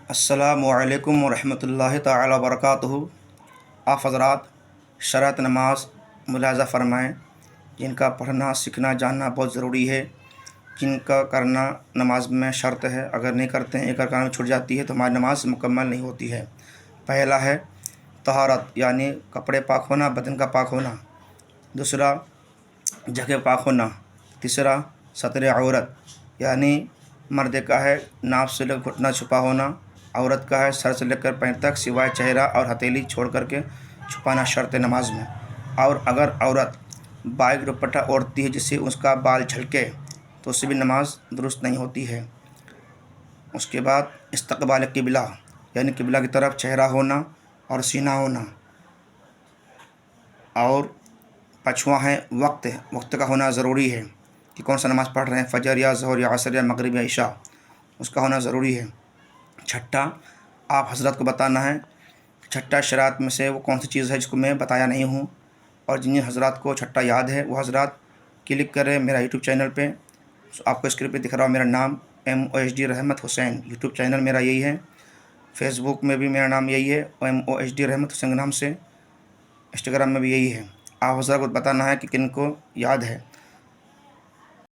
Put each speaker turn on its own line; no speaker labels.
السلام علیکم ورحمۃ اللہ تعالی وبرکاتہ۔ آپ حضرات شرعت نماز ملاحظہ فرمائیں، جن کا پڑھنا سیکھنا جاننا بہت ضروری ہے، جن کا کرنا نماز میں شرط ہے۔ اگر نہیں کرتے ہیں، ایک ارکان چھوٹ جاتی ہے تو ہماری نماز مکمل نہیں ہوتی ہے۔ پہلا ہے طہارت، یعنی کپڑے پاک ہونا، بدن کا پاک ہونا۔ دوسرا جگہ پاک ہونا۔ تیسرا ستر عورت، یعنی مرد کا ہے ناف سے لے کر گھٹنا چھپا ہونا، عورت کا ہے سر سے لے کر پیر تک سوائے چہرہ اور ہتھیلی چھوڑ کر کے چھپانا شرط نماز میں۔ اور اگر عورت باغ دوپٹہ اوڑھتی ہے جس سے اس کا بال جھلکے تو اس سے بھی نماز درست نہیں ہوتی ہے۔ اس کے بعد استقبال قبلہ، یعنی قبلہ کی طرف چہرہ ہونا اور سینہ ہونا۔ اور پانچواں ہے وقت کا ہونا ضروری ہے کہ کون سا نماز پڑھ رہے ہیں، فجر یا ظہر یا عصر یا مغرب یا عشاء، اس کا ہونا ضروری ہے۔ چھٹا آپ حضرت کو بتانا ہے کہ چھٹا شرائط میں سے وہ کون سی چیز ہے جس کو میں بتایا نہیں ہوں، اور جن حضرات کو چھٹا یاد ہے وہ حضرات کلک کریں میرا یوٹیوب چینل پہ۔ آپ کو اسکرین پہ دکھ رہا ہو میرا نام MOHD رحمت حسین، یوٹیوب چینل میرا یہی ہے۔ فیس بک میں بھی میرا نام یہی ہے MOHD رحمت حسین نام سے، انسٹاگرام میں بھی یہی ہے۔ آپ حضرات کو بتانا ہے کہ کن کو یاد ہے۔